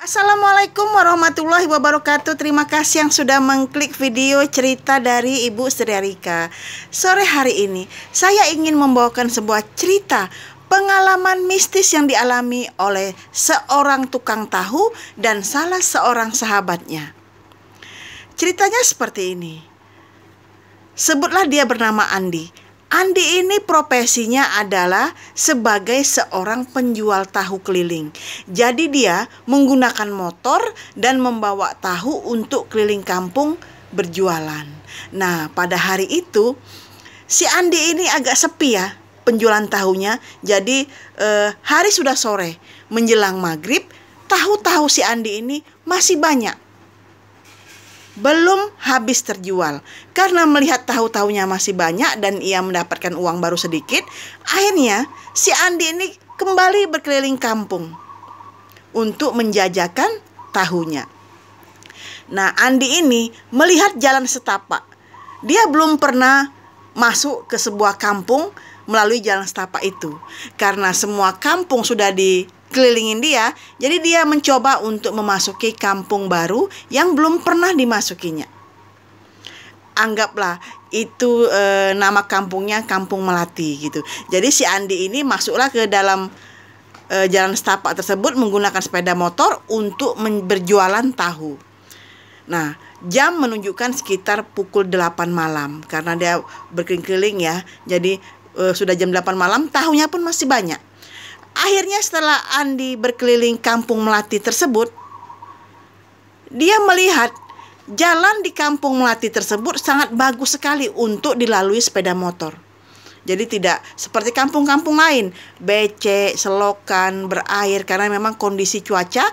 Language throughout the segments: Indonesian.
Assalamualaikum warahmatullahi wabarakatuh. Terima kasih yang sudah mengklik video cerita dari Ibu Sri Rika. Sore hari ini saya ingin membawakan sebuah cerita pengalaman mistis yang dialami oleh seorang tukang tahu dan salah seorang sahabatnya. Ceritanya seperti ini. Sebutlah dia bernama Andi. Andi ini profesinya adalah sebagai seorang penjual tahu keliling. Jadi dia menggunakan motor dan membawa tahu untuk keliling kampung berjualan. Nah, pada hari itu si Andi ini agak sepi ya penjualan tahunya. Jadi hari sudah sore menjelang maghrib, tahu-tahu si Andi ini masih banyak. Belum habis terjual. Karena melihat tahu-tahunya masih banyak dan ia mendapatkan uang baru sedikit, akhirnya si Andi ini kembali berkeliling kampung untuk menjajakan tahunya. Nah, Andi ini melihat jalan setapak. Dia belum pernah masuk ke sebuah kampung melalui jalan setapak itu. Karena semua kampung sudah dikelilingin dia, jadi dia mencoba untuk memasuki kampung baru yang belum pernah dimasukinya. Anggaplah itu nama kampungnya Kampung Melati gitu. Jadi si Andi ini masuklah ke dalam jalan setapak tersebut menggunakan sepeda motor untuk berjualan tahu. Nah, jam menunjukkan sekitar pukul 8 malam karena dia berkeliling-keliling ya. Jadi sudah jam 8 malam, tahunya pun masih banyak. Akhirnya setelah Andi berkeliling Kampung Melati tersebut, dia melihat jalan di Kampung Melati tersebut sangat bagus sekali untuk dilalui sepeda motor. Jadi tidak seperti kampung-kampung lain, becek, selokan, berair karena memang kondisi cuaca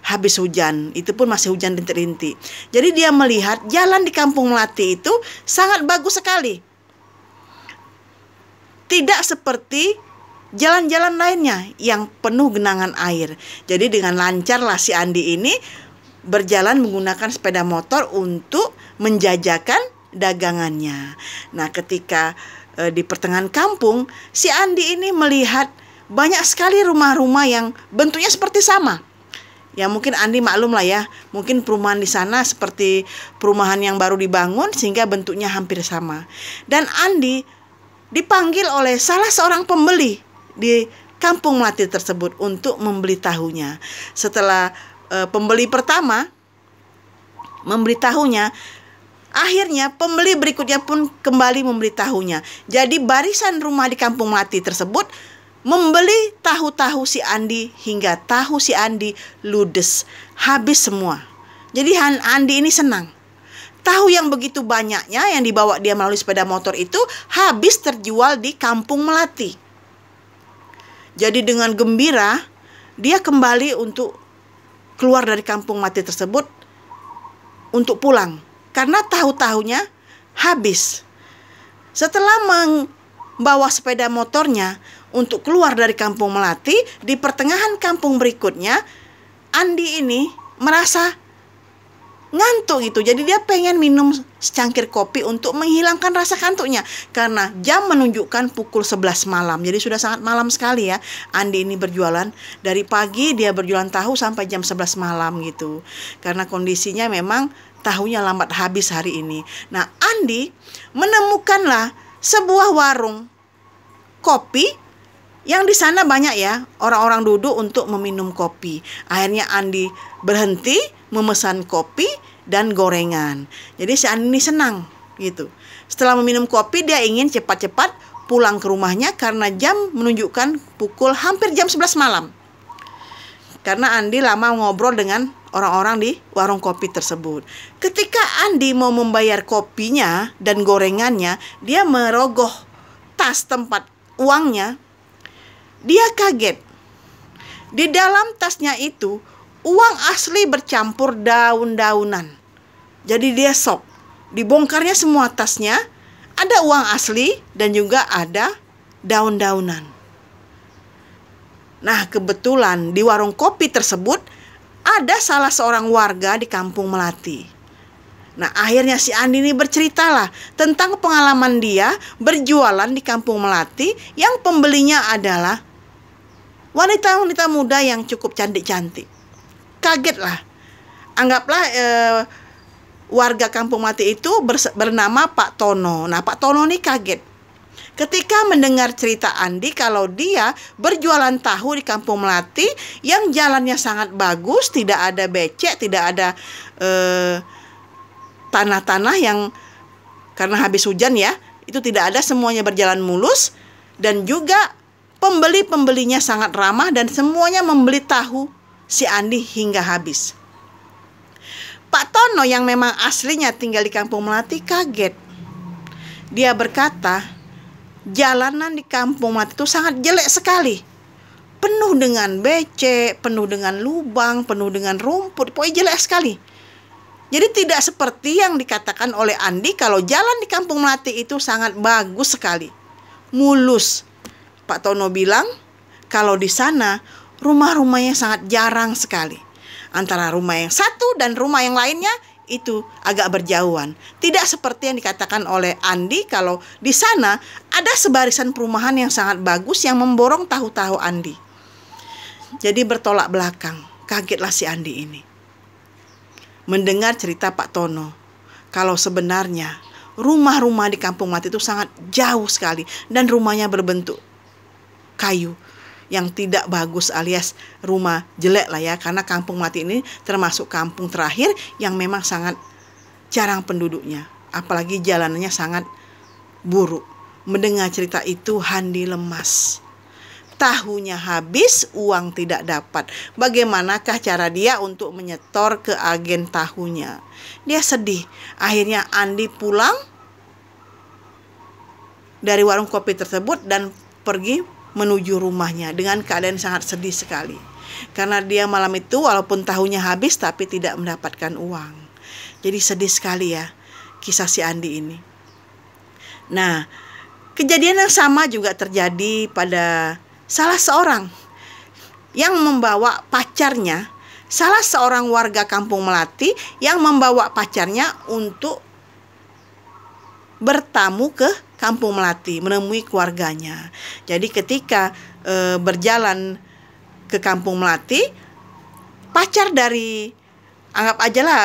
habis hujan. Itu pun masih hujan rintik-rintik. Jadi dia melihat jalan di Kampung Melati itu sangat bagus sekali. Tidak seperti jalan-jalan lainnya yang penuh genangan air. Jadi dengan lancarlah si Andi ini berjalan menggunakan sepeda motor untuk menjajakan dagangannya. Nah, ketika di pertengahan kampung, si Andi ini melihat banyak sekali rumah-rumah yang bentuknya seperti sama. Ya mungkin Andi maklum lah ya, mungkin perumahan di sana seperti perumahan yang baru dibangun sehingga bentuknya hampir sama. Dan Andi dipanggil oleh salah seorang pembeli di Kampung Melati tersebut untuk membeli tahunya. Setelah pembeli pertama membeli tahunya, akhirnya pembeli berikutnya pun kembali membeli tahunya. Jadi barisan rumah di Kampung Melati tersebut membeli tahu-tahu si Andi hingga tahu si Andi ludes, habis semua. Jadi Andi ini senang. Tahu yang begitu banyaknya yang dibawa dia melalui sepeda motor itu habis terjual di Kampung Melati. Jadi dengan gembira dia kembali untuk keluar dari Kampung Melati tersebut untuk pulang karena tahu-tahunya habis. Setelah membawa sepeda motornya untuk keluar dari Kampung Melati, di pertengahan kampung berikutnya Andi ini merasa ngantuk gitu. Jadi dia pengen minum secangkir kopi untuk menghilangkan rasa kantuknya karena jam menunjukkan pukul 11 malam. Jadi sudah sangat malam sekali ya. Andi ini berjualan dari pagi, dia berjualan tahu sampai jam 11 malam gitu. Karena kondisinya memang tahunya lambat habis hari ini. Nah, Andi menemukanlah sebuah warung kopi yang di sana banyak ya orang-orang duduk untuk meminum kopi. Akhirnya Andi berhenti memesan kopi dan gorengan. Jadi si Andi ini senang gitu. Setelah meminum kopi dia ingin cepat-cepat pulang ke rumahnya karena jam menunjukkan pukul hampir jam 11 malam. Karena Andi lama ngobrol dengan orang-orang di warung kopi tersebut. Ketika Andi mau membayar kopinya dan gorengannya, dia merogoh tas tempat uangnya. Dia kaget. Di dalam tasnya itu uang asli bercampur daun-daunan. Jadi dia shock. Dibongkarnya semua tasnya, ada uang asli dan juga ada daun-daunan. Nah, kebetulan di warung kopi tersebut ada salah seorang warga di Kampung Melati. Nah, akhirnya si Andi ini berceritalah tentang pengalaman dia berjualan di Kampung Melati yang pembelinya adalah wanita-wanita muda yang cukup cantik-cantik. kagetlah. Anggaplah warga Kampung Melati itu bernama Pak Tono. Nah, Pak Tono ini kaget ketika mendengar cerita Andi kalau dia berjualan tahu di Kampung Melati yang jalannya sangat bagus, tidak ada becek, tidak ada tanah-tanah yang karena habis hujan ya, itu tidak ada, semuanya berjalan mulus, dan juga pembeli-pembelinya sangat ramah dan semuanya membeli tahu si Andi hingga habis. Pak Tono yang memang aslinya tinggal di Kampung Melati kaget. Dia berkata, jalanan di Kampung Melati itu sangat jelek sekali. Penuh dengan becek, penuh dengan lubang, penuh dengan rumput, pokoknya jelek sekali. Jadi tidak seperti yang dikatakan oleh Andi kalau jalan di Kampung Melati itu sangat bagus sekali, mulus. Pak Tono bilang kalau di sana rumah-rumahnya sangat jarang sekali. Antara rumah yang satu dan rumah yang lainnya itu agak berjauhan. Tidak seperti yang dikatakan oleh Andi kalau di sana ada sebarisan perumahan yang sangat bagus yang memborong tahu-tahu Andi. Jadi bertolak belakang, kagetlah si Andi ini mendengar cerita Pak Tono kalau sebenarnya rumah-rumah di Kampung Melati itu sangat jauh sekali dan rumahnya berbentuk kayu yang tidak bagus, alias rumah jelek lah ya, karena Kampung Melati ini termasuk kampung terakhir yang memang sangat jarang penduduknya, apalagi jalanannya sangat buruk. Mendengar cerita itu Andi lemas. Tahunya habis, uang tidak dapat. Bagaimanakah cara dia untuk menyetor ke agen tahunya? Dia sedih. Akhirnya Andi pulang dari warung kopi tersebut dan pergi menuju rumahnya dengan keadaan sangat sedih sekali. Karena dia malam itu walaupun tahunya habis tapi tidak mendapatkan uang. Jadi sedih sekali ya kisah si Andi ini. Nah, kejadian yang sama juga terjadi pada salah seorang yang membawa pacarnya, salah seorang warga Kampung Melati yang membawa pacarnya untuk bertamu ke Kampung Melati, menemui keluarganya. Jadi ketika berjalan ke Kampung Melati, pacar dari, anggap aja lah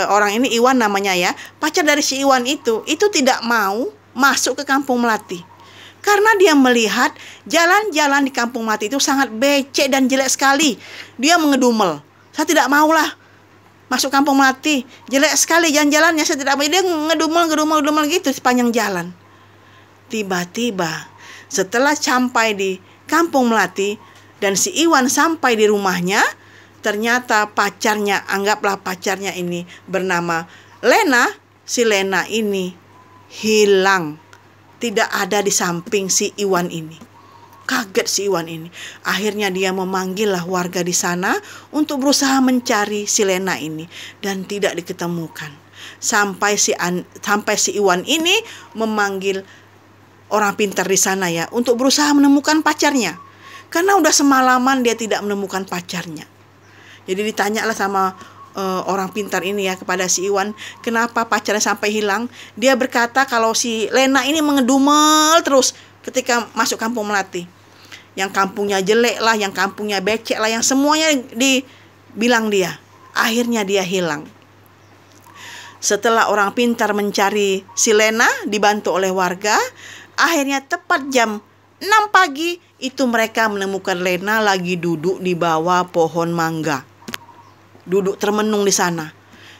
orang ini Iwan namanya ya, pacar dari si Iwan itu tidak mau masuk ke Kampung Melati. Karena dia melihat jalan-jalan di Kampung Melati itu sangat becek dan jelek sekali. Dia mengedumel, saya tidak maulah masuk Kampung Melati, jelek sekali jalan-jalannya, saya tidak mau. Dia ngedumel gitu sepanjang jalan. Tiba-tiba setelah sampai di Kampung Melati dan si Iwan sampai di rumahnya, ternyata pacarnya, anggaplah pacarnya ini bernama Lena, si Lena ini hilang. Tidak ada di samping si Iwan ini. Kaget si Iwan ini. Akhirnya dia memanggillah warga di sana untuk berusaha mencari si Lena ini dan tidak diketemukan. Sampai si Iwan ini memanggil orang pintar di sana ya untuk berusaha menemukan pacarnya. Karena udah semalaman dia tidak menemukan pacarnya. Jadi ditanyalah sama orang pintar ini ya kepada si Iwan, kenapa pacarnya sampai hilang? Dia berkata kalau si Lena ini mengedumel terus ketika masuk Kampung Melati. Yang kampungnya jelek lah, yang kampungnya becek lah, yang semuanya dibilang dia. Akhirnya dia hilang. Setelah orang pintar mencari si Lena dibantu oleh warga, akhirnya tepat jam 6 pagi itu mereka menemukan Lena lagi duduk di bawah pohon mangga. Duduk termenung di sana.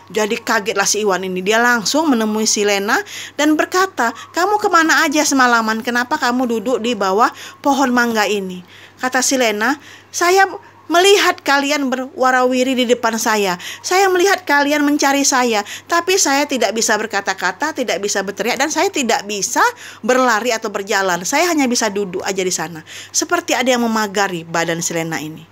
Jadi kagetlah si Iwan ini. Dia langsung menemui si Lena dan berkata, kamu kemana aja semalaman? Kenapa kamu duduk di bawah pohon mangga ini? Kata si Lena, saya melihat kalian berwarawiri di depan saya. Saya melihat kalian mencari saya. Tapi saya tidak bisa berkata-kata, tidak bisa berteriak, dan saya tidak bisa berlari atau berjalan. Saya hanya bisa duduk aja di sana. Seperti ada yang memagari badan si Lena ini.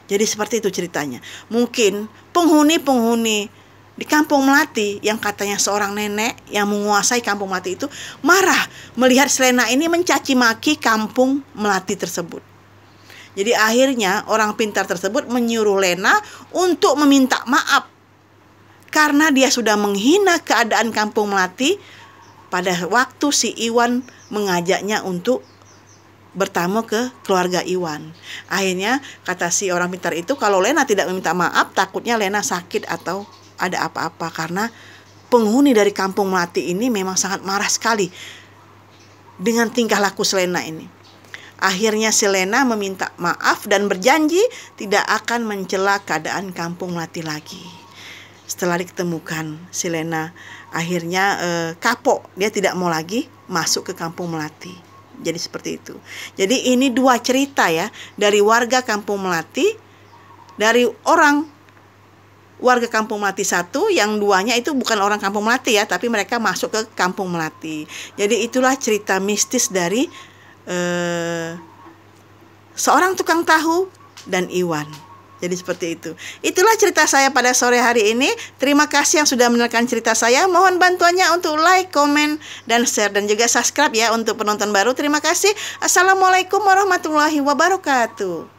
Jadi seperti itu ceritanya. Mungkin penghuni-penghuni di Kampung Melati yang katanya seorang nenek yang menguasai Kampung Melati itu marah melihat si Lena ini mencaci maki Kampung Melati tersebut. Jadi akhirnya orang pintar tersebut menyuruh Lena untuk meminta maaf karena dia sudah menghina keadaan Kampung Melati pada waktu si Iwan mengajaknya untuk bertamu ke keluarga Iwan. Akhirnya kata si orang pintar itu, kalau Lena tidak meminta maaf, takutnya Lena sakit atau ada apa-apa, karena penghuni dari Kampung Melati ini memang sangat marah sekali dengan tingkah laku si Lena ini. Akhirnya si Lena meminta maaf dan berjanji tidak akan mencela keadaan Kampung Melati lagi. Setelah diketemukan, si Lena akhirnya kapok, dia tidak mau lagi masuk ke Kampung Melati. Jadi seperti itu. Jadi ini dua cerita ya, dari warga Kampung Melati, dari warga Kampung Melati satu, yang duanya itu bukan orang Kampung Melati ya, tapi mereka masuk ke Kampung Melati. Jadi itulah cerita mistis dari seorang tukang tahu dan Iwan. Jadi seperti itu. Itulah cerita saya pada sore hari ini. Terima kasih yang sudah mendengarkan cerita saya. Mohon bantuannya untuk like, komen, dan share. Dan juga subscribe ya untuk penonton baru. Terima kasih. Assalamualaikum warahmatullahi wabarakatuh.